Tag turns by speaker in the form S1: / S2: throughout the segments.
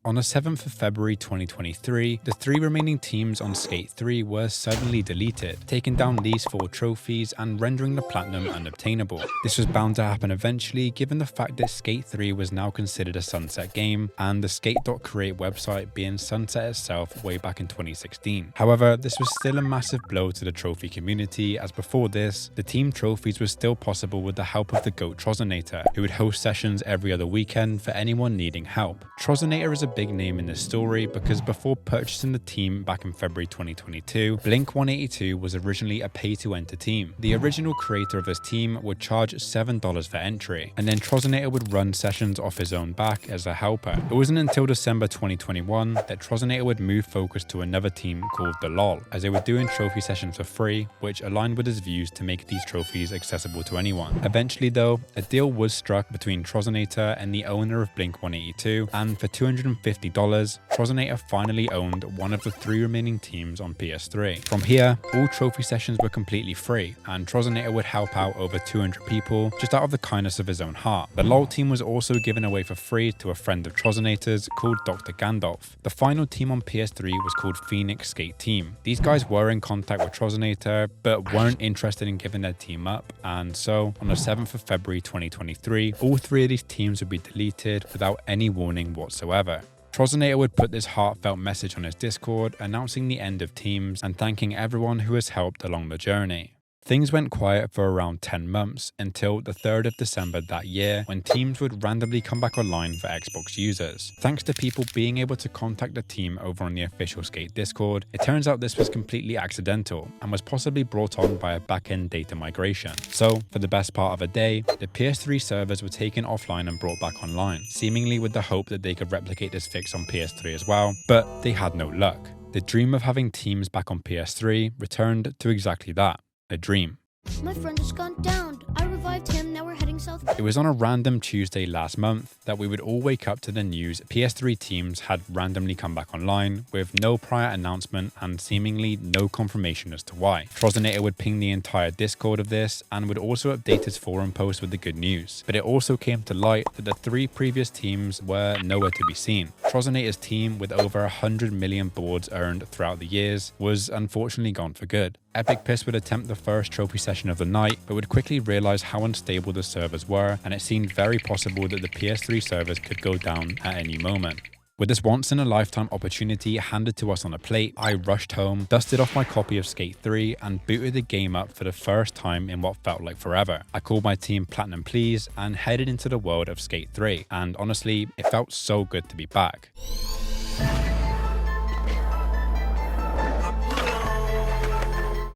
S1: On the 7th of February 2023, the 3 remaining teams on Skate 3 were suddenly deleted, taking down these 4 trophies and rendering the platinum unobtainable. This was bound to happen eventually, given the fact that Skate 3 was now considered a sunset game, and the skate.create website being sunset itself way back in 2016. However, this was still a massive blow to the trophy community, as before this, the team trophies were still possible with the help of the GOAT Trozonator, who would host sessions every other weekend for anyone needing help. Trozonator is a big name in this story because before purchasing the team back in February 2022, Blink-182 was originally a pay-to-enter team. The original creator of this team would charge $7 for entry, and then Trozonator would run sessions off his own back as a helper. It wasn't until December 2021 that Trozonator would move focus to another team called The LOL, as they were doing trophy sessions for free, which aligned with his views to make these trophies accessible to anyone. Eventually though, a deal was struck between Trozonator and the owner of Blink-182, and for $250, Trozonator finally owned one of the 3 remaining teams on PS3. From here, all trophy sessions were completely free, and Trozonator would help out over 200 people just out of the kindness of his own heart. The LOL team was also given away for free to a friend of Trozonator's called Dr. Gandalf. The final team on PS3 was called Phoenix Skate Team. These guys were in contact with Trozonator, but weren't interested in giving their team up, and so on the 7th of February 2023, all 3 of these teams would be deleted without any warning whatsoever. Trozonator would put this heartfelt message on his Discord, announcing the end of teams and thanking everyone who has helped along the journey. Things went quiet for around 10 months until the 3rd of December that year, when teams would randomly come back online for Xbox users. Thanks to people being able to contact the team over on the official Skate Discord, it turns out this was completely accidental and was possibly brought on by a back-end data migration. So, for the best part of a day, the PS3 servers were taken offline and brought back online, seemingly with the hope that they could replicate this fix on PS3 as well, but they had no luck. The dream of having teams back on PS3 returned to exactly that. A dream.
S2: My friend has gone down. I revived him. Now we're heading south.
S1: It was on a random Tuesday last month that we would all wake up to the news PS3 teams had randomly come back online with no prior announcement and seemingly no confirmation as to why. Trozonator would ping the entire Discord of this and would also update his forum post with the good news. But it also came to light that the 3 previous teams were nowhere to be seen. Trozonator's team, with over 100 million boards earned throughout the years, was unfortunately gone for good. Epic Piss would attempt the first trophy session of the night, but would quickly realize how unstable the servers were, and it seemed very possible that the PS3 servers could go down at any moment. With this once-in-a-lifetime opportunity handed to us on a plate, I rushed home, dusted off my copy of Skate 3, and booted the game up for the first time in what felt like forever. I called my team Platinum Please and headed into the world of Skate 3, and honestly, it felt so good to be back.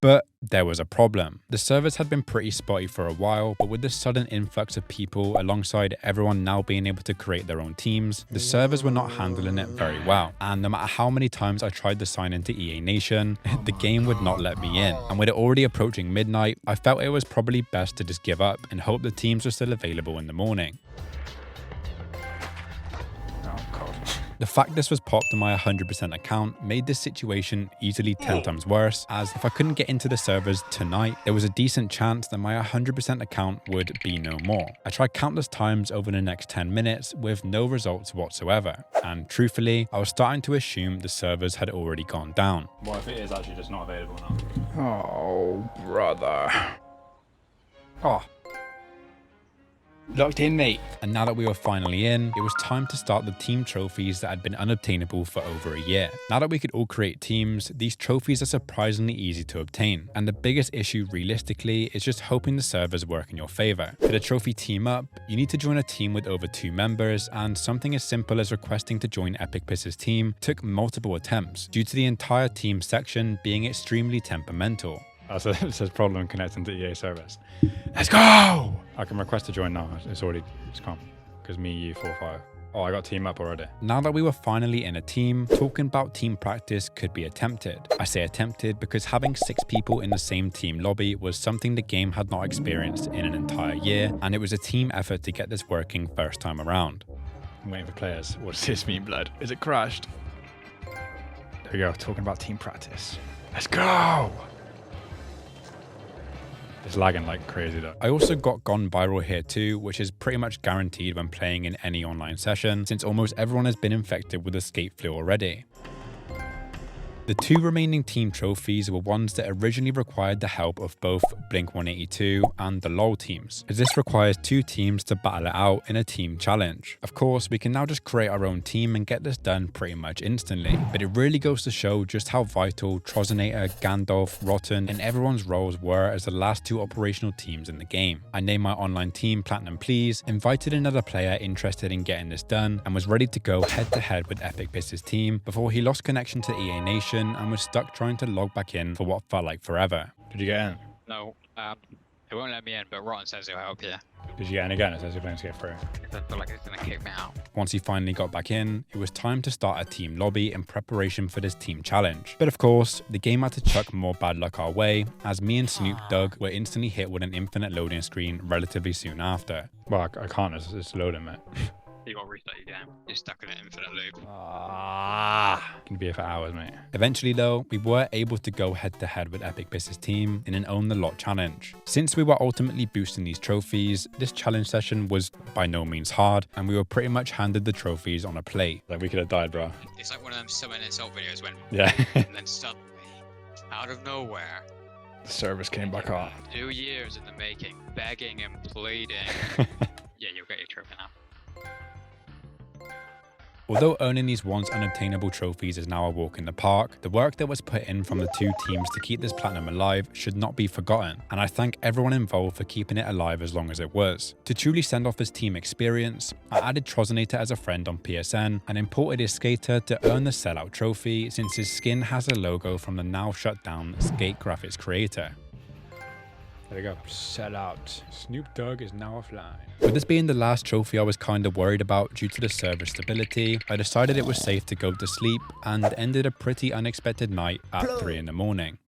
S1: But there was a problem. The servers had been pretty spotty for a while, but with the sudden influx of people alongside everyone now being able to create their own teams, the servers were not handling it very well. And no matter how many times I tried to sign into EA Nation, the game would not let me in. And with it already approaching midnight, I felt it was probably best to just give up and hope the teams were still available in the morning. The fact this was popped on my 100% account made this situation easily 10 times worse, as if I couldn't get into the servers tonight, there was a decent chance that my 100% account would be no more. I tried countless times over the next 10 minutes with no results whatsoever, and truthfully, I was starting to assume the servers had already gone down.
S3: What if it is actually just not available now?
S1: Oh, brother. Oh. Locked in, mate. And now that we were finally in, it was time to start the team trophies that had been unobtainable for over a year. Now that we could all create teams, these trophies are surprisingly easy to obtain. And the biggest issue realistically is just hoping the servers work in your favor. For the trophy team up, you need to join a team with over 2 members, and something as simple as requesting to join Epic Piss's team took multiple attempts due to the entire team section being extremely temperamental.
S3: So it says problem connecting to EA servers. Let's go! I can request to join now. It's come. Because me, you, 4-5. Oh, I got team up already.
S1: Now that we were finally in a team, talking about team practice could be attempted. I say attempted because having 6 people in the same team lobby was something the game had not experienced in an entire year, and it was a team effort to get this working first time around.
S3: I'm waiting for players. What does this mean, blood? Is it crashed? There we go, talking about team practice. Let's go! It's lagging like crazy though.
S1: I also got gone viral here too, which is pretty much guaranteed when playing in any online session, since almost everyone has been infected with the skate flu already. The two remaining team trophies were ones that originally required the help of both Blink-182 and the LoL teams, as this requires two teams to battle it out in a team challenge. Of course, we can now just create our own team and get this done pretty much instantly, but it really goes to show just how vital Trozinator, Gandalf, Rotten, and everyone's roles were as the last two operational teams in the game. I named my online team Platinum Please, invited another player interested in getting this done, and was ready to go head to head with Epic Piss's team before he lost connection to EA Nation and was stuck trying to log back in for what felt like forever.
S3: Did you get in?
S4: No, it won't let me in, but Rotten says he'll help you.
S3: Did you get in again? It says you're playing skate 3.
S4: I feel like it's gonna kick me out.
S1: Once he finally got back in, it was time to start a team lobby in preparation for this team challenge. But of course, the game had to chuck more bad luck our way, as me and Snoop Dogg were instantly hit with an infinite loading screen relatively soon after.
S3: Well, I can't. It's loading, mate.
S4: You gotta restart your game. You're stuck in an infinite loop.
S3: Can be here for hours, mate.
S1: Eventually though, we were able to go head to head with Epic Piss's team in an Own the Lot challenge. Since we were ultimately boosting these trophies, this challenge session was by no means hard, and we were pretty much handed the trophies on a plate.
S3: Like, we could have died, bro.
S4: It's like one of them summon insult videos when
S3: Yeah.
S4: and then suddenly, out of nowhere,
S3: The service came back on.
S4: 2 years in the making, begging and pleading. Yeah, you'll get your trophy now.
S1: Although earning these once unobtainable trophies is now a walk in the park, the work that was put in from the two teams to keep this platinum alive should not be forgotten, and I thank everyone involved for keeping it alive as long as it was. To truly send off his team experience, I added Trozinator as a friend on PSN and imported his skater to earn the sellout trophy, since his skin has a logo from the now shut down skate graphics creator.
S3: There we go. Sell out. Snoop Dogg is now offline.
S1: With this being the last trophy I was kind of worried about due to the server stability, I decided it was safe to go to sleep and ended a pretty unexpected night at 3 in the morning.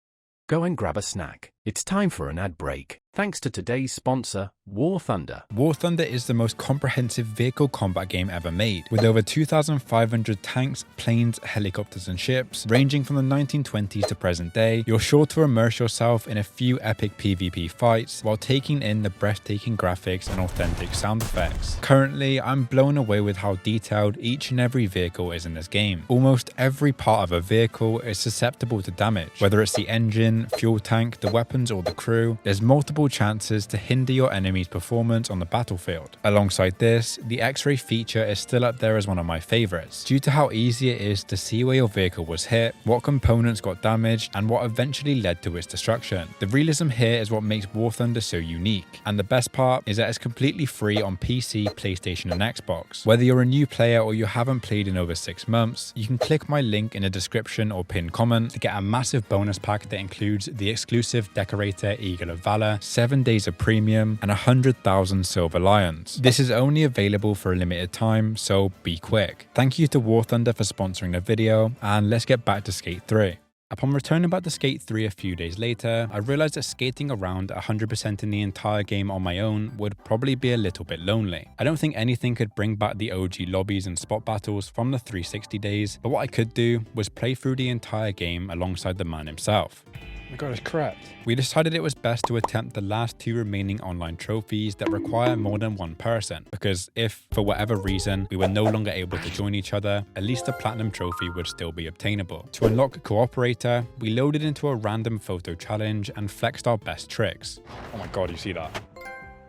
S5: Go and grab a snack. It's time for an ad break. Thanks to today's sponsor, War Thunder.
S1: War Thunder is the most comprehensive vehicle combat game ever made, with over 2,500 tanks, planes, helicopters and ships. Ranging from the 1920s to present day, you're sure to immerse yourself in a few epic PvP fights while taking in the breathtaking graphics and authentic sound effects. Currently, I'm blown away with how detailed each and every vehicle is in this game. Almost every part of a vehicle is susceptible to damage, whether it's the engine, fuel tank, the weapons or the crew. There's multiple chances to hinder your enemy's performance on the battlefield. Alongside this, the X-ray feature is still up there as one of my favorites, due to how easy it is to see where your vehicle was hit, what components got damaged, and what eventually led to its destruction. The realism here is what makes War Thunder so unique, and the best part is that it's completely free on PC, PlayStation, and Xbox. Whether you're a new player or you haven't played in over 6 months, you can click my link in the description or pinned comment to get a massive bonus pack that includes the exclusive Decorator Eagle of Valor, 7 days of premium, and 100,000 silver lions. This is only available for a limited time, so be quick. Thank you to War Thunder for sponsoring the video, and let's get back to Skate 3. Upon returning back to Skate 3 a few days later, I realized that skating around 100% in the entire game on my own would probably be a little bit lonely. I don't think anything could bring back the OG lobbies and spot battles from the 360 days, but what I could do was play through the entire game alongside the man himself.
S3: Oh my god, it's crap.
S1: We decided it was best to attempt the last 2 remaining online trophies that require more than one person, because if, for whatever reason, we were no longer able to join each other, at least a platinum trophy would still be obtainable. To unlock Cooperator, we loaded into a random photo challenge and flexed our best tricks.
S3: Oh my god, you see that?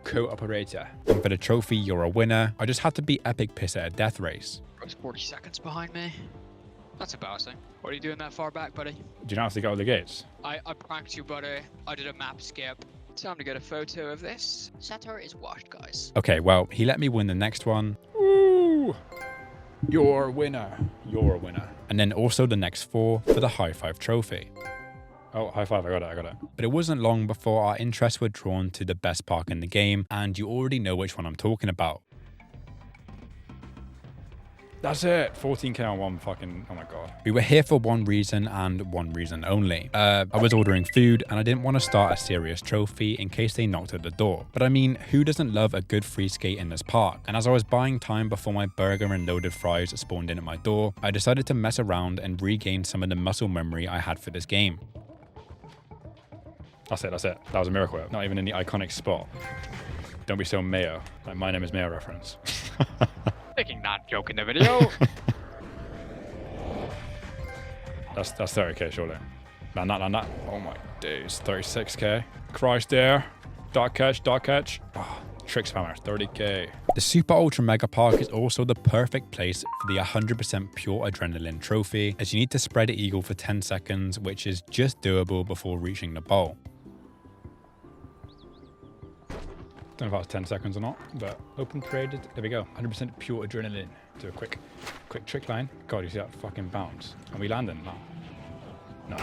S3: Co-operator.
S1: And for the trophy You're a Winner, I just had to beat Epic Piss at a death race.
S4: Bro's 40 seconds behind me. That's embarrassing. What are you doing that far back, buddy?
S3: Do you not have to go to the gates?
S4: I pranked you, buddy. I did a map skip. Time to get a photo of this. Satiire is washed, guys.
S1: Okay, well, he let me win the next one.
S3: Woo! You're a winner. You're a winner.
S1: And then also the next 4 for the High Five trophy.
S3: Oh, high five, I got it.
S1: But it wasn't long before our interests were drawn to the best park in the game, and you already know which one I'm talking about.
S3: That's it. 14k on one fucking, oh my god.
S1: We were here for one reason and one reason only. I was ordering food and I didn't want to start a serious trophy in case they knocked at the door. But I mean, who doesn't love a good free skate in this park? And as I was buying time before my burger and loaded fries spawned in at my door, I decided to mess around and regain some of the muscle memory I had for this game.
S3: That's it. That was a miracle. Not even in the iconic spot. Don't be so Mayo. Like My Name is Mayo reference.
S4: Making that joke in the video.
S3: That's 30k surely. Nah. Oh my days. 36k. Christ there. Dark catch. Oh, trick spammer. 30k.
S1: The Super Ultra Mega Park is also the perfect place for the 100% pure adrenaline trophy, as you need to spread eagle for 10 seconds, which is just doable before reaching the bowl.
S3: Don't know if that's 10 seconds or not, but open traded. There we go. 100% pure adrenaline. Do a quick trick line. God, you see that fucking bounce? Are we landing? No.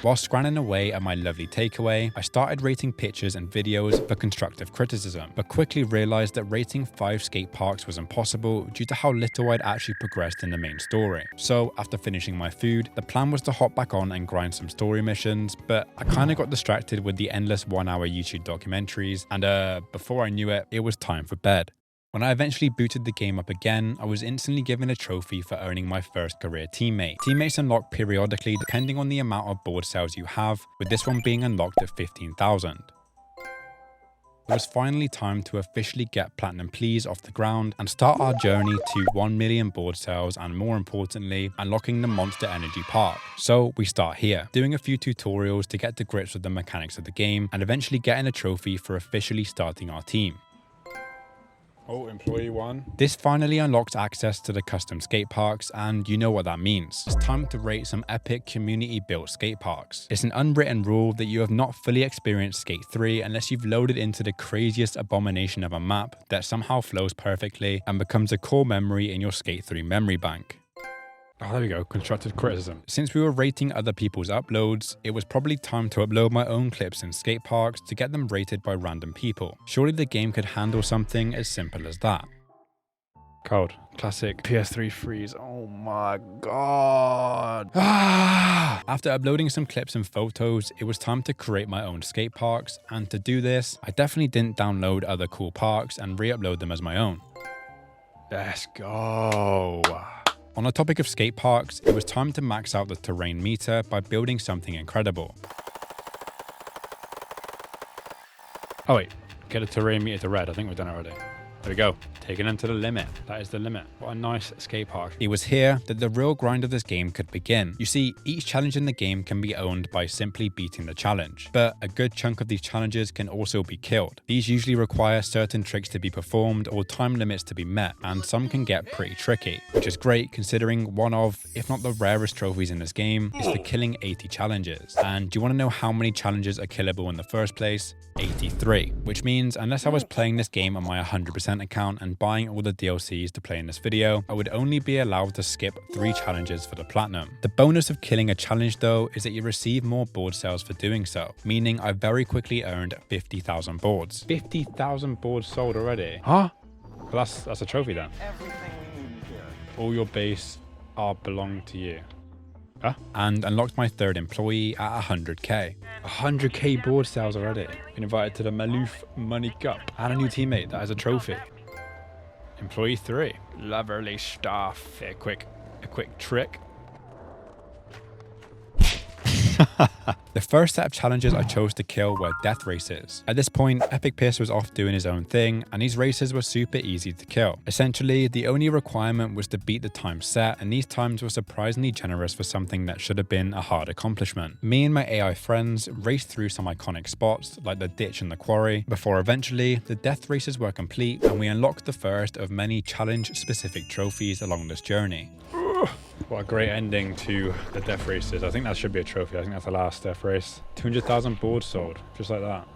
S1: While scranning away at my lovely takeaway, I started rating pictures and videos for constructive criticism, but quickly realized that rating 5 skate parks was impossible due to how little I'd actually progressed in the main story. So after finishing my food, the plan was to hop back on and grind some story missions, but I kinda got distracted with the endless 1-hour YouTube documentaries, and before I knew it, it was time for bed. When I eventually booted the game up again, I was instantly given a trophy for earning my first career teammate. Teammates unlock periodically depending on the amount of board cells you have, with this one being unlocked at 15,000. It was finally time to officially get Platinum Please off the ground and start our journey to 1 million board cells and, more importantly, unlocking the Monster Energy Park. So we start here, doing a few tutorials to get to grips with the mechanics of the game and eventually getting a trophy for officially starting our team.
S3: Oh, employee 1.
S1: This finally unlocks access to the custom skate parks, and you know what that means. It's time to rate some epic community-built skate parks. It's an unwritten rule that you have not fully experienced Skate 3 unless you've loaded into the craziest abomination of a map that somehow flows perfectly and becomes a core memory in your Skate 3 memory bank.
S3: Oh, there we go. Constructive criticism.
S1: Since we were rating other people's uploads, it was probably time to upload my own clips in skate parks to get them rated by random people. Surely the game could handle something as simple as that.
S3: Cold. Classic PS3 freeze. Oh my god.
S1: After uploading some clips and photos, it was time to create my own skate parks, and to do this, I definitely didn't download other cool parks and re-upload them as my own.
S3: Let's go.
S1: On the topic of skate parks, it was time to max out the terrain meter by building something incredible.
S3: Oh wait, get a terrain meter to red. I think we've done it already. There we go. Taking them to the limit. That is the limit. What a nice skate park.
S1: It was here that the real grind of this game could begin. You see, each challenge in the game can be owned by simply beating the challenge, but a good chunk of these challenges can also be killed. These usually require certain tricks to be performed or time limits to be met, and some can get pretty tricky, which is great considering one of, if not the rarest trophies in this game, is for killing 80 challenges. And do you want to know how many challenges are killable in the first place? 83, which means unless I was playing this game on my 100% account and buying all the DLCs to play in this video, I would only be allowed to skip 3 challenges for the platinum. The bonus of killing a challenge though is that you receive more board cells for doing so, meaning I very quickly earned 50,000 boards.
S3: 50,000 boards sold already. Huh? Well, that's a trophy then. All your base belong to you. Huh?
S1: And unlocked my 3rd employee at 100k.
S3: 100k board sales already. Been invited to the Maloof Money Cup. And a new teammate that has a trophy. Employee 3. Lovely stuff. A quick trick.
S1: The first set of challenges I chose to kill were death races. At this point, Epic Piss was off doing his own thing, and these races were super easy to kill. Essentially, the only requirement was to beat the time set, and these times were surprisingly generous for something that should have been a hard accomplishment. Me and my AI friends raced through some iconic spots, like the ditch and the quarry, before eventually, the death races were complete, and we unlocked the first of many challenge-specific trophies along this journey.
S3: What a great ending to the death races. I think that should be a trophy. I think that's the last death race. 200,000 boards sold, just like that.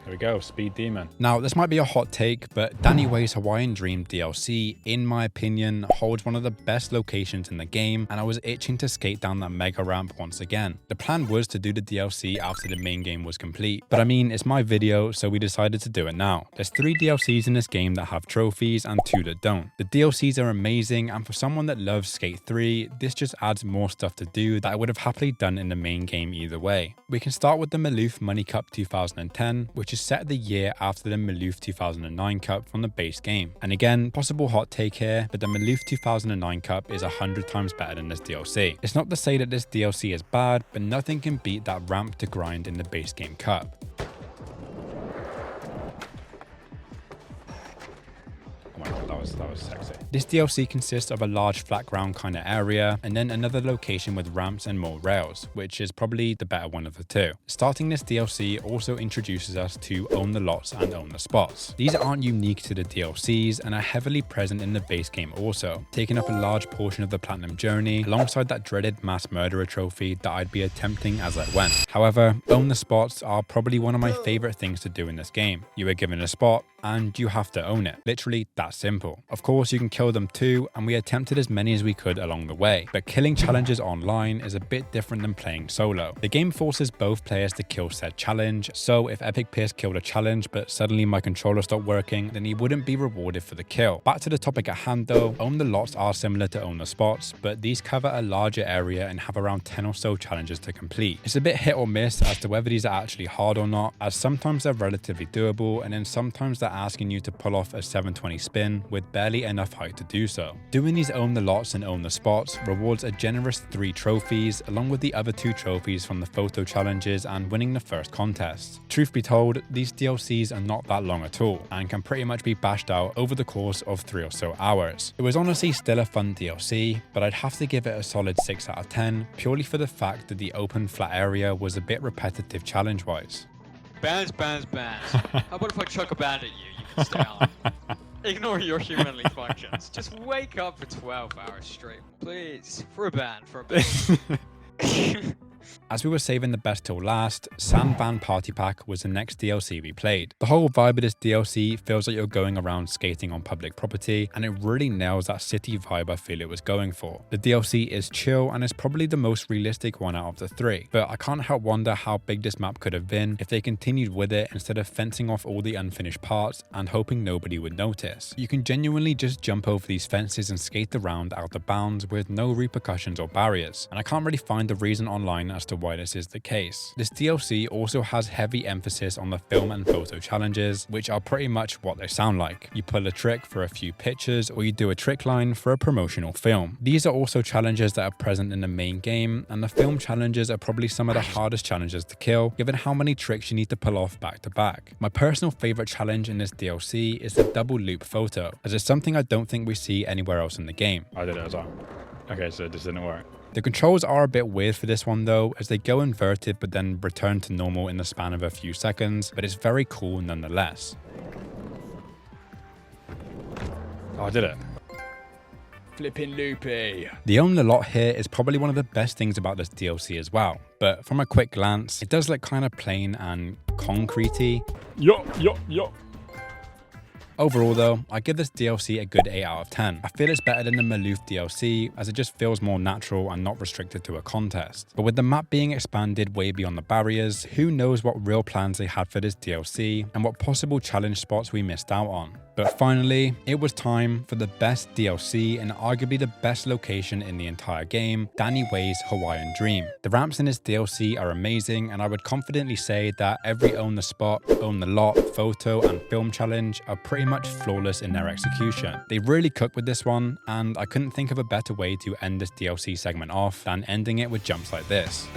S3: There we go, Speed Demon.
S1: Now, this might be a hot take, but Danny Way's Hawaiian Dream DLC, in my opinion, holds one of the best locations in the game, and I was itching to skate down that mega ramp once again. The plan was to do the DLC after the main game was complete, but I mean, it's my video, so we decided to do it now. There's 3 DLCs in this game that have trophies and 2 that don't. The DLCs are amazing, and for someone that loves Skate 3, this just adds more stuff to do that I would have happily done in the main game either way. We can start with the Maloof Money Cup 2010, which is is set the year after the Maloof 2009 Cup from the base game. And again, possible hot take here, but the Maloof 2009 Cup is 100 times better than this DLC. It's not to say that this DLC is bad, but nothing can beat that ramp to grind in the base game cup.
S3: Oh my god, that was sexy.
S1: This DLC consists of a large flat ground kind of area, and then another location with ramps and more rails, which is probably the better one of the two. Starting this DLC also introduces us to Own the Lots and Own the Spots. These aren't unique to the DLCs and are heavily present in the base game also, taking up a large portion of the Platinum journey, alongside that dreaded Mass Murderer trophy that I'd be attempting as I went. However, Own the Spots are probably one of my favorite things to do in this game. You are given a spot, and you have to own it. Literally that simple. Of course, you can kill them too, and we attempted as many as we could along the way, but killing challenges online is a bit different than playing solo. The game forces both players to kill said challenge, so if Epic Pierce killed a challenge but suddenly my controller stopped working, then he wouldn't be rewarded for the kill. Back to the topic at hand though, Own the Lots are similar to Own the Spots, but these cover a larger area and have around 10 or so challenges to complete. It's a bit hit or miss as to whether these are actually hard or not, as sometimes they're relatively doable, and then sometimes they're asking you to pull off a 720 spin with barely enough height to do so. Doing these Own the Lots and Own the Spots rewards a generous 3 trophies, along with the other 2 trophies from the photo challenges and winning the first contest. Truth be told, these DLCs are not that long at all, and can pretty much be bashed out over the course of 3 or so hours. It was honestly still a fun DLC, but I'd have to give it a solid 6 out of 10, purely for the fact that the open flat area was a bit repetitive challenge-wise.
S4: Bands. How about if I chuck a band at you? You can stay on. Ignore your humanly functions. Just wake up for 12 hours straight. Please. For a band.
S1: As we were saving the best till last, Sandband Party Pack was the next DLC we played. The whole vibe of this DLC feels like you're going around skating on public property, and it really nails that city vibe I feel it was going for. The DLC is chill and is probably the most realistic one out of the 3, but I can't help wonder how big this map could have been if they continued with it instead of fencing off all the unfinished parts and hoping nobody would notice. You can genuinely just jump over these fences and skate around out of bounds with no repercussions or barriers, and I can't really find a reason online as to why this is the case. This DLC also has heavy emphasis on the film and photo challenges, which are pretty much what they sound like. You pull a trick for a few pictures, or you do a trick line for a promotional film. These are also challenges that are present in the main game, and the film challenges are probably some of the hardest challenges to kill, given how many tricks you need to pull off back to back. My personal favorite challenge in this DLC is the double loop photo, as it's something I don't think we see anywhere else in the game.
S3: I did it as well. Okay, so this didn't work.
S1: The controls are a bit weird for this one though, as they go inverted but then return to normal in the span of a few seconds, but it's very cool nonetheless.
S3: Oh, I did it. Flipping loopy.
S1: The Own the Lot here is probably one of the best things about this DLC as well, but from a quick glance, it does look kind of plain and concretey.
S3: Yo.
S1: Overall though, I give this DLC a good 8 out of 10. I feel it's better than the Maloof DLC, as it just feels more natural and not restricted to a contest. But with the map being expanded way beyond the barriers, who knows what real plans they had for this DLC and what possible challenge spots we missed out on. But finally, it was time for the best DLC and arguably the best location in the entire game, Danny Way's Hawaiian Dream. The ramps in this DLC are amazing, and I would confidently say that every Own the Spot, Own the Lot, photo and film challenge are pretty much flawless in their execution. They really cooked with this one, and I couldn't think of a better way to end this DLC segment off than ending it with jumps like this.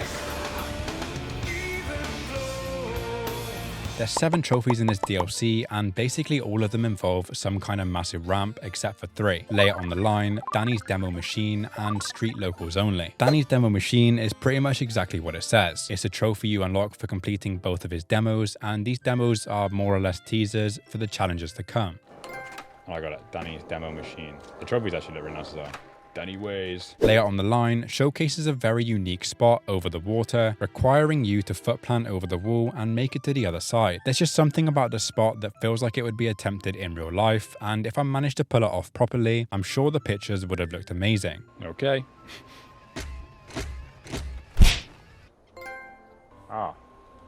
S1: There's 7 trophies in this DLC, and basically all of them involve some kind of massive ramp except for 3. Lay It on the Line, Danny's Demo Machine, and Street Locals Only. Danny's Demo Machine is pretty much exactly what it says. It's a trophy you unlock for completing both of his demos, and these demos are more or less teasers for the challenges to come.
S3: Oh, I got it. Danny's Demo Machine. The trophies actually look really nice as well. Danny Ways.
S1: Lay It on the Line showcases a very unique spot over the water, requiring you to footplant over the wall and make it to the other side. There's just something about the spot that feels like it would be attempted in real life, and if I managed to pull it off properly, I'm sure the pictures would have looked amazing.
S3: Okay.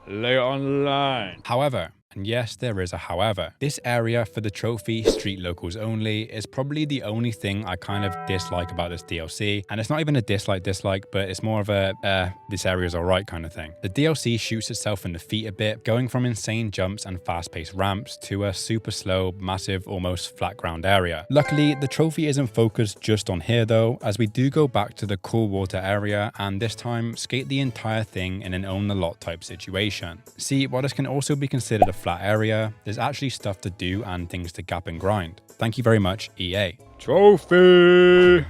S3: Lay It on the Line.
S1: However, And yes, there is a however. This area for the trophy street locals only is probably the only thing I kind of dislike about this DLC. And it's not even a dislike, but it's more of a, this area is alright kind of thing. The DLC shoots itself in the feet a bit, going from insane jumps and fast-paced ramps to a super slow, massive, almost flat ground area. Luckily, the trophy isn't focused just on here though, as we do go back to the cool water area and this time skate the entire thing in an own the lot type situation. See, while this can also be considered a flat area, there's actually stuff to do and things to gap and grind. Thank you very much, EA.
S3: Trophy!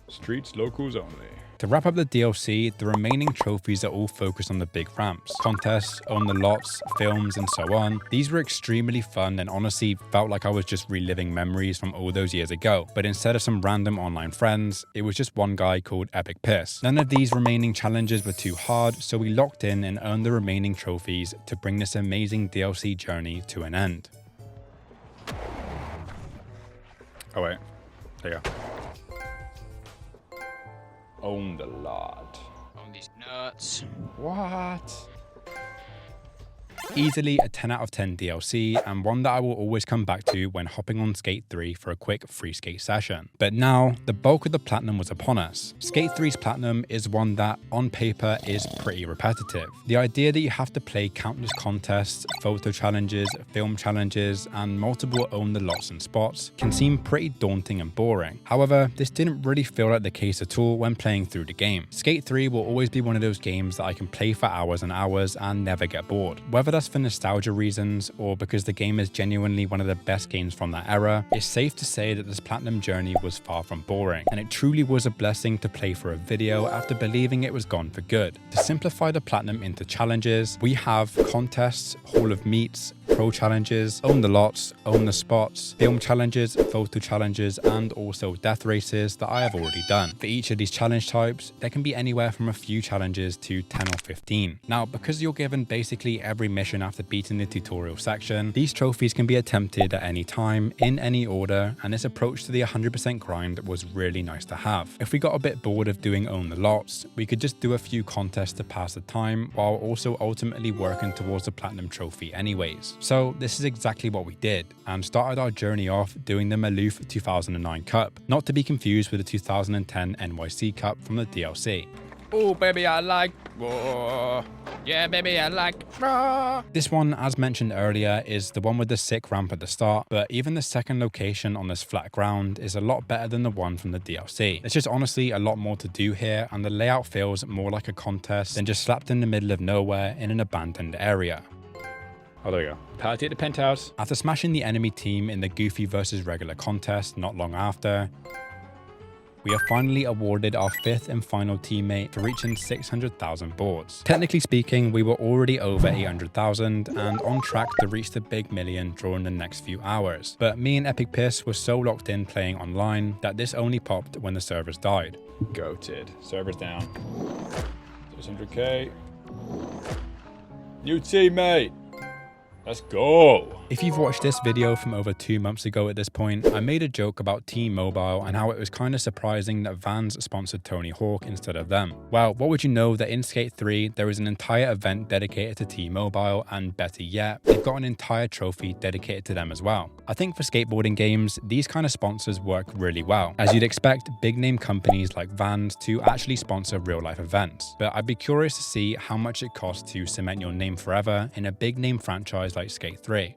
S3: Streets locals only.
S1: To wrap up the DLC, the remaining trophies are all focused on the big ramps, contests, own the lots, films, and so on. These were extremely fun and honestly felt like I was just reliving memories from all those years ago. But instead of some random online friends, it was just one guy called Epic Piss. None of these remaining challenges were too hard, so we locked in and earned the remaining trophies to bring this amazing DLC journey to an end.
S3: Oh wait, there you go. Own the lot.
S4: On these nuts.
S3: What?
S1: Easily a 10 out of 10 DLC and one that I will always come back to when hopping on Skate 3 for a quick free skate session. But now, the bulk of the platinum was upon us. Skate 3's platinum is one that, on paper, is pretty repetitive. The idea that you have to play countless contests, photo challenges, film challenges, and multiple own the lots and spots can seem pretty daunting and boring. However, this didn't really feel like the case at all when playing through the game. Skate 3 will always be one of those games that I can play for hours and hours and never get bored. Whether that's for nostalgia reasons or because the game is genuinely one of the best games from that era, it's safe to say that this platinum journey was far from boring, and it truly was a blessing to play for a video after believing it was gone for good. To simplify the platinum into challenges, we have contests, Hall of Meets, pro challenges, own the lots, own the spots, film challenges, photo challenges, and also death races that I have already done. For each of these challenge types, there can be anywhere from a few challenges to 10 or 15. Now, because you're given basically every mission after beating the tutorial section, these trophies can be attempted at any time, in any order, and this approach to the 100% grind was really nice to have. If we got a bit bored of doing own the lots, we could just do a few contests to pass the time while also ultimately working towards the platinum trophy anyways. So this is exactly what we did, and started our journey off doing the Maloof 2009 Cup, not to be confused with the 2010 NYC Cup from the DLC.
S3: Oh baby, I like raw. Yeah baby, I like raw.
S1: This one, as mentioned earlier, is the one with the sick ramp at the start, but even the second location on this flat ground is a lot better than the one from the DLC. There's just honestly a lot more to do here, and the layout feels more like a contest than just slapped in the middle of nowhere in an abandoned area.
S3: Oh, there you go. Party at the penthouse.
S1: After smashing the enemy team in the Goofy versus regular contest not long after, we are finally awarded our 5th and final teammate for reaching 600,000 boards. Technically speaking, we were already over 800,000 and on track to reach the big million during the next few hours. But me and Epic Piss were so locked in playing online that this only popped when the servers died.
S3: Goated. Servers down. 600k. New teammate. Let's go.
S1: If you've watched this video from over 2 months ago at this point, I made a joke about T-Mobile and how it was kind of surprising that Vans sponsored Tony Hawk instead of them. Well, what would you know that in Skate 3, there is an entire event dedicated to T-Mobile, and better yet, they've got an entire trophy dedicated to them as well. I think for skateboarding games, these kind of sponsors work really well, as you'd expect big name companies like Vans to actually sponsor real life events. But I'd be curious to see how much it costs to cement your name forever in a big name franchise like Skate 3.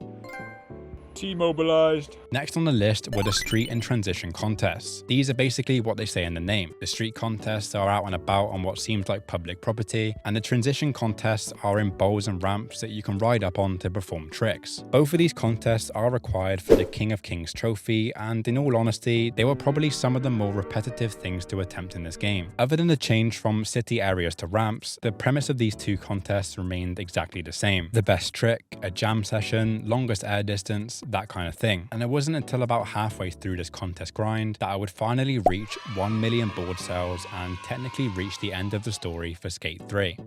S3: T-mobilized.
S1: Next on the list were the street and transition contests. These are basically what they say in the name. The street contests are out and about on what seems like public property, and the transition contests are in bowls and ramps that you can ride up on to perform tricks. Both of these contests are required for the King of Kings trophy, and in all honesty, they were probably some of the more repetitive things to attempt in this game. Other than the change from city areas to ramps, the premise of these two contests remained exactly the same. The best trick, a jam session, longest air distance, that kind of thing. And it wasn't until about halfway through this contest grind that I would finally reach 1 million board sales and technically reach the end of the story for Skate 3.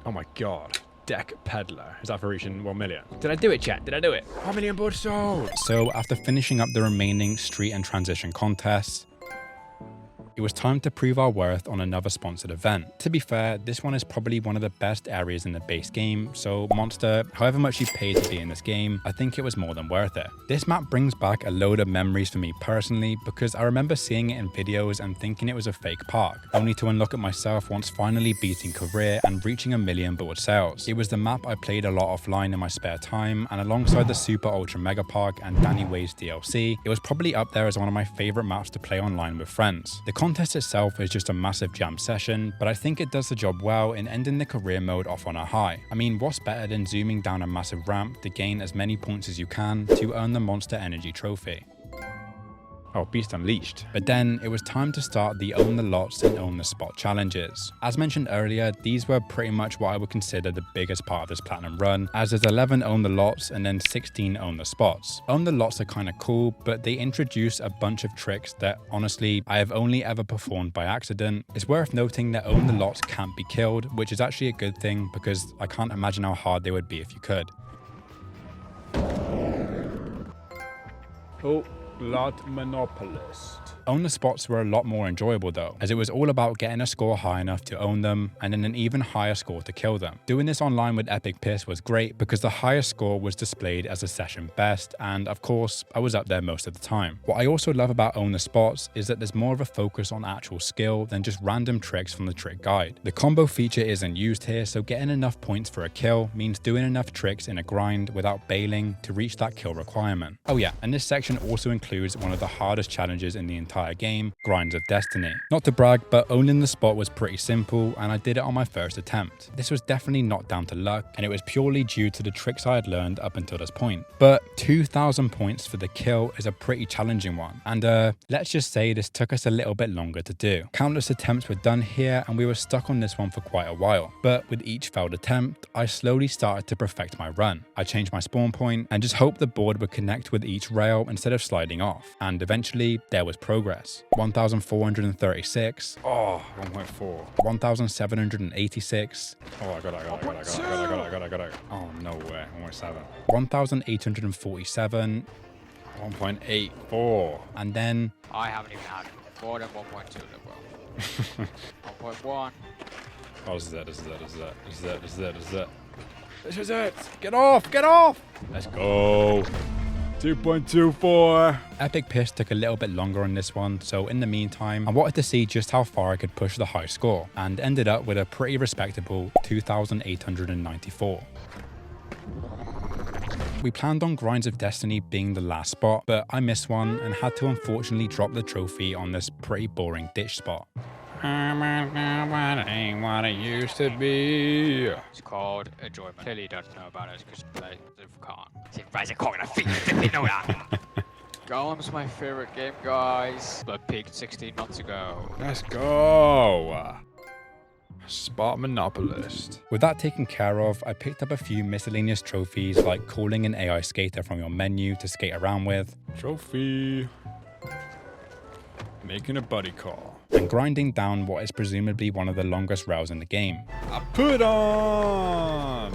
S3: Oh my god. Deck Peddler. Is that for reaching 1 million? Did I do it, chat? Did I do it? 1 million boards sold!
S1: So after finishing up the remaining street and transition contests, It was time to prove our worth on another sponsored event. To be fair, this one is probably one of the best areas in the base game, so Monster, however much you paid to be in this game, I think it was more than worth it. This map brings back a load of memories for me personally, because I remember seeing it in videos and thinking it was a fake park, only to unlock it myself once finally beating Career and reaching 1 million board sales. It was the map I played a lot offline in my spare time, and alongside the Super Ultra Mega Park and Danny Way's DLC, it was probably up there as one of my favorite maps to play online with friends. The contest itself is just a massive jam session, but I think it does the job well in ending the career mode off on a high. I mean, what's better than zooming down a massive ramp to gain as many points as you can to earn the Monster Energy trophy?
S3: Oh, Beast Unleashed.
S1: But then it was time to start the Own the Lots and Own the Spot challenges. As mentioned earlier, these were pretty much what I would consider the biggest part of this platinum run, as there's 11 Own the Lots and then 16 Own the Spots. Own the Lots are kind of cool, but they introduce a bunch of tricks that honestly I have only ever performed by accident. It's worth noting that Own the Lots can't be killed, which is actually a good thing because I can't imagine how hard they would be if you could.
S3: Oh, Lot Monopolist.
S1: Own the Spots were a lot more enjoyable though, as it was all about getting a score high enough to own them and then an even higher score to kill them. Doing this online with Epic Piss was great because the highest score was displayed as a session best, and of course I was up there most of the time. What I also love about Own the Spots is that there's more of a focus on actual skill than just random tricks from the trick guide. The combo feature isn't used here, so getting enough points for a kill means doing enough tricks in a grind without bailing to reach that kill requirement. Oh yeah, and this section also includes one of the hardest challenges in the entire game, Grinds of Destiny. Not to brag, but owning the spot was pretty simple and I did it on my first attempt. This was definitely not down to luck, and it was purely due to the tricks I had learned up until this point. But 2,000 points for the kill is a pretty challenging one, and let's just say this took us a little bit longer to do. Countless attempts were done here and we were stuck on this one for quite a while, but with each failed attempt, I slowly started to perfect my run. I changed my spawn point and just hoped the board would connect with each rail instead of sliding off, and eventually there was progress. 1,436.
S3: Oh, 1.4.
S1: 1,786.
S3: Oh, I got it. Oh, no way. 1.7.
S1: 1,847.
S3: 1.84.
S1: And then
S4: I haven't even had more than 1.2 that well. 1.1.
S3: Oh, this is it. This is it. Get off. Let's go. 2.24.
S1: Epic Piss took a little bit longer on this one, so in the meantime, I wanted to see just how far I could push the high score, and ended up with a pretty respectable 2,894. We planned on Grinds of Destiny being the last spot, but I missed one and had to unfortunately drop the trophy on this pretty boring ditch spot.
S3: What ain't what it used to be.
S4: It's called enjoyment. Clearly you don't know about it because you play the con. Rise a cock in a feet, you know that. Golem's my favorite game, guys. But peaked 16 months ago.
S3: Let's go. Spot Monopolist.
S1: With that taken care of, I picked up a few miscellaneous trophies like calling an AI skater from your menu to skate around with.
S3: Trophy. Making a buddy call.
S1: And grinding down what is presumably one of the longest rails in the game.
S3: I put on!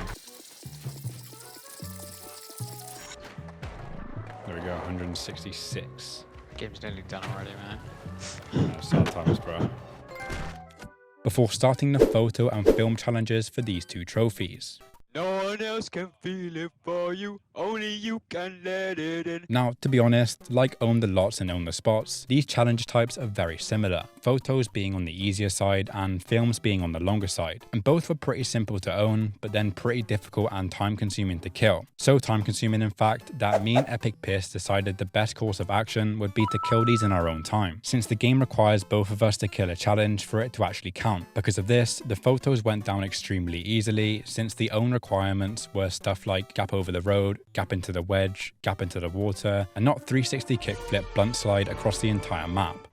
S3: There we go, 166.
S4: Game's nearly done already, man.
S3: Sad times, bro.
S1: Before starting the photo and film challenges for these two trophies.
S4: No one else can feel it for you, only you can let it in.
S1: Now, to be honest, like Own the Lots and Own the Spots, these challenge types are very similar, photos being on the easier side and films being on the longer side. And both were pretty simple to own, but then pretty difficult and time consuming to kill. So time consuming in fact, that me and Epic Piss decided the best course of action would be to kill these in our own time, since the game requires both of us to kill a challenge for it to actually count. Because of this, the photos went down extremely easily, since the own requirements were stuff like gap over the road, gap into the wedge, gap into the water, and not 360 kickflip blunt slide across the entire map.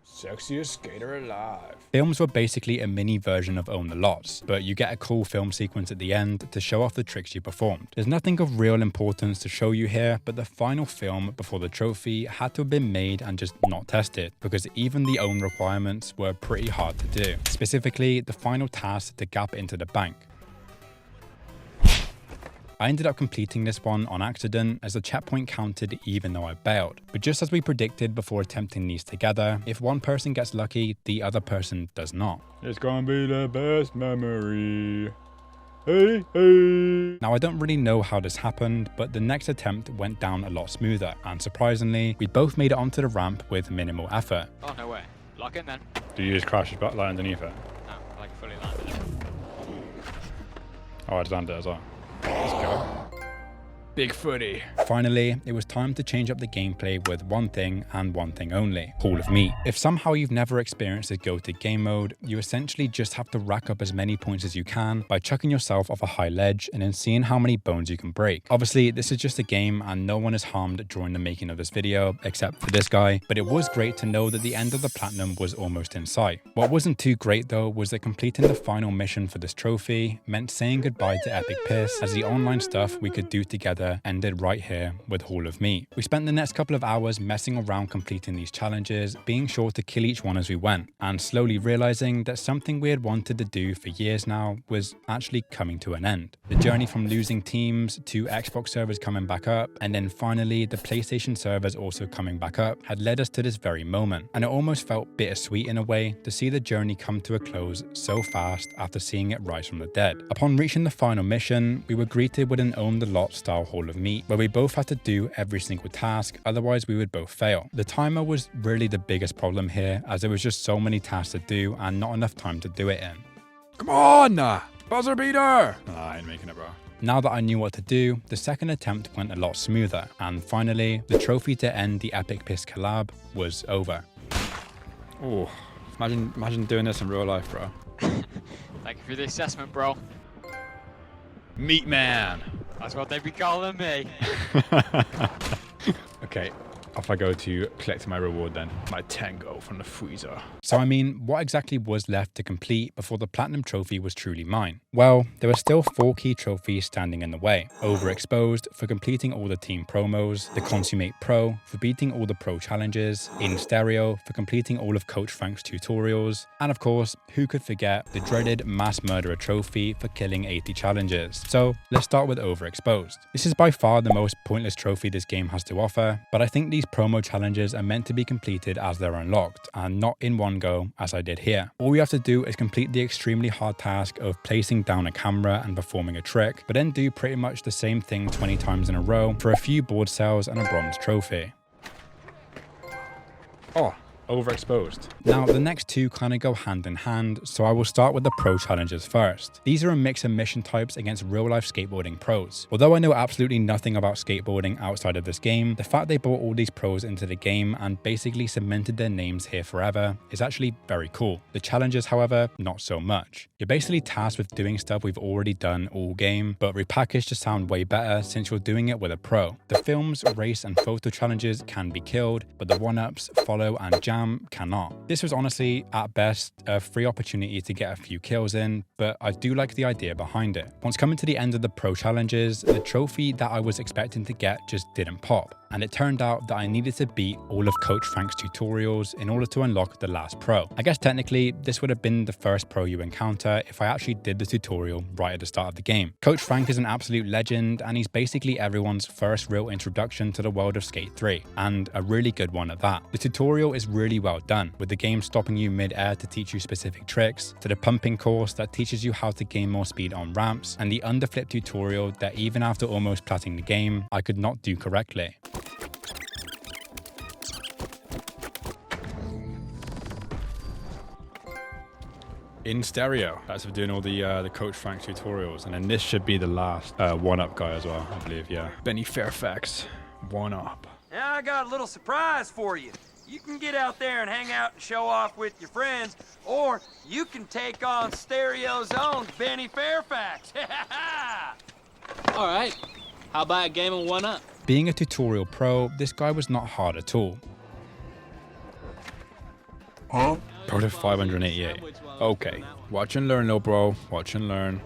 S3: Sexiest skater alive.
S1: Films were basically a mini version of Own the Lots, but you get a cool film sequence at the end to show off the tricks you performed. There's nothing of real importance to show you here, but the final film before the trophy had to have been made and just not tested, because even the Own requirements were pretty hard to do. Specifically, the final task to gap into the bank. I ended up completing this one on accident as the checkpoint counted even though I bailed. But just as we predicted before attempting these together, if one person gets lucky, the other person does not.
S3: It's gonna be the best memory. Hey, hey.
S1: Now I don't really know how this happened, but the next attempt went down a lot smoother, and surprisingly, we both made it onto the ramp with minimal effort.
S4: Oh, no way. Lock in then.
S3: Do you just crash your back line underneath it?
S4: No, I like fully landed it.
S3: Oh, I just landed it as well. Let's go. Big footy.
S1: Finally, it was time to change up the gameplay with one thing and one thing only: Hall of Meat. If somehow you've never experienced a goated game mode, you essentially just have to rack up as many points as you can by chucking yourself off a high ledge and then seeing how many bones you can break. Obviously, this is just a game and no one is harmed during the making of this video, except for this guy, but it was great to know that the end of the platinum was almost in sight. What wasn't too great though was that completing the final mission for this trophy meant saying goodbye to Epic Piss, as the online stuff we could do together ended right here with Hall of Meat. We spent the next couple of hours messing around completing these challenges, being sure to kill each one as we went, and slowly realizing that something we had wanted to do for years now was actually coming to an end. The journey from losing teams to Xbox servers coming back up, and then finally the PlayStation servers also coming back up, had led us to this very moment, and it almost felt bittersweet in a way to see the journey come to a close so fast after seeing it rise from the dead. Upon reaching the final mission, we were greeted with an Own the Lot style Hall of Meat, where we both had to do every single task, otherwise we would both fail. The timer was really the biggest problem here, as there was just so many tasks to do and not enough time to do it in.
S3: Come on! Buzzer beater! Nah, I ain't making it, bro.
S1: Now that I knew what to do, the second attempt went a lot smoother, and finally, the trophy to end the Epic Piss collab was over.
S3: Oh, imagine doing this in real life, bro.
S4: Thank you for the assessment, bro.
S3: Meat man!
S4: That's what they be calling me.
S3: Okay, off I go to collect my reward then. My tango from the freezer.
S1: So I mean, what exactly was left to complete before the platinum trophy was truly mine? Well, there were still 4 key trophies standing in the way. Overexposed for completing all the team promos, the Consummate Pro for beating all the pro challenges, In Stereo for completing all of Coach Frank's tutorials, and of course, who could forget the dreaded Mass Murderer trophy for killing 80 challenges. So let's start with Overexposed. This is by far the most pointless trophy this game has to offer, but I think these promo challenges are meant to be completed as they're unlocked, and not in one go as I did here. All we have to do is complete the extremely hard task of placing down a camera and performing a trick, but then do pretty much the same thing 20 times in a row for a few board cells and a bronze trophy.
S3: Oh, overexposed.
S1: Now, the next two kind of go hand in hand, so I will start with the pro challenges first. These are a mix of mission types against real-life skateboarding pros. Although I know absolutely nothing about skateboarding outside of this game, the fact they brought all these pros into the game and basically cemented their names here forever is actually very cool. The challenges, however, not so much. You're basically tasked with doing stuff we've already done all game, but repackaged to sound way better since you're doing it with a pro. The films, race, and photo challenges can be killed, but the one-ups, follow, and jam cannot. This was honestly, at best, a free opportunity to get a few kills in, but I do like the idea behind it. Once coming to the end of the pro challenges, the trophy that I was expecting to get just didn't pop. And it turned out that I needed to beat all of Coach Frank's tutorials in order to unlock the last pro. I guess technically this would have been the first pro you encounter if I actually did the tutorial right at the start of the game. Coach Frank is an absolute legend, and he's basically everyone's first real introduction to the world of Skate 3, and a really good one at that. The tutorial is really well done, with the game stopping you mid-air to teach you specific tricks, to the pumping course that teaches you how to gain more speed on ramps, and the underflip tutorial that even after almost platting the game, I could not do correctly.
S3: In Stereo. That's for doing all the Coach Frank tutorials. And then this should be the last one-up guy as well, I believe, yeah. Benny Fairfax, one-up.
S6: Now I got a little surprise for you. You can get out there and hang out and show off with your friends, or you can take on Stereo's own Benny Fairfax.
S7: All right. How about a game of one-up?
S1: Being a tutorial pro, this guy was not hard at all.
S3: Huh? Pro to 588. Okay. Watch and learn, little bro. Watch and learn.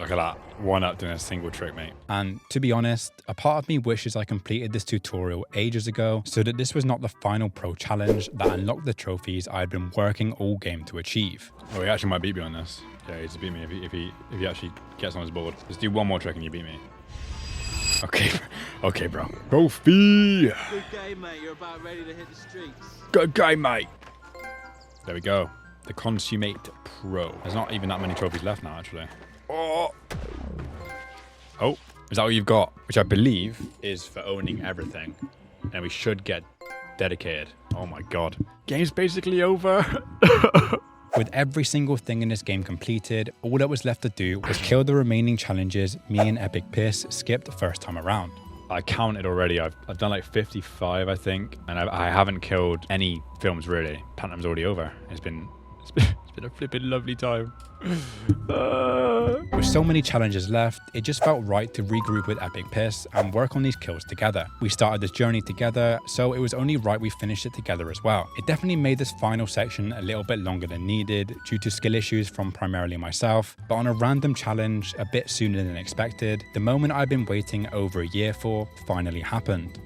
S3: Look at that. 1-up doing a single trick, mate.
S1: And to be honest, a part of me wishes I completed this tutorial ages ago so that this was not the final pro challenge that unlocked the trophies I had been working all game to achieve.
S3: Oh, he actually might beat me on this. Yeah, he just beat me if he actually gets on his board. Just do one more trick and you beat me. Okay, okay, bro. Trophy!
S7: Good game, mate. You're about ready to hit the streets.
S3: Good game, mate. There we go. The Consummate Pro. There's not even that many trophies left now, actually. Oh, is that what you've got? Which I believe is for owning everything. And we should get dedicated. Oh my god. Game's basically over.
S1: With every single thing in this game completed, all that was left to do was kill the remaining challenges me and Epic Piss skipped first time around.
S3: I counted already. I've done like 55, I think. And I haven't killed any films, really. Platinum's already over. It's been a flippin' lovely time.
S1: With so many challenges left, it just felt right to regroup with Epic Piss and work on these kills together. We started this journey together, so it was only right we finished it together as well. It definitely made this final section a little bit longer than needed due to skill issues from primarily myself, but on a random challenge a bit sooner than expected, the moment I've been waiting over a year for finally happened.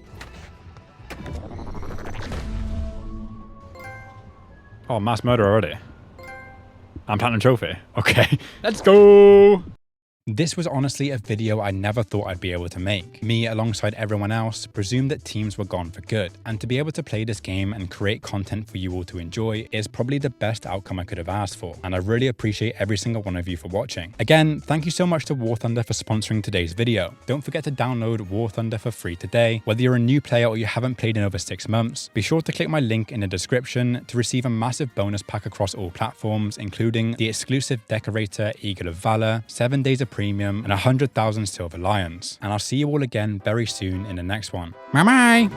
S3: Oh, mass murder already. And platinum trophy. Okay, let's go.
S1: This was honestly a video I never thought I'd be able to make. Me, alongside everyone else, presumed that teams were gone for good, and to be able to play this game and create content for you all to enjoy is probably the best outcome I could have asked for, and I really appreciate every single one of you for watching. Again, thank you so much to War Thunder for sponsoring today's video. Don't forget to download War Thunder for free today. Whether you're a new player or you haven't played in over 6 months, be sure to click my link in the description to receive a massive bonus pack across all platforms, including the exclusive Decorator Eagle of Valor, 7 days of premium, and 100,000 silver lions. And I'll see you all again very soon in the next one. Bye bye!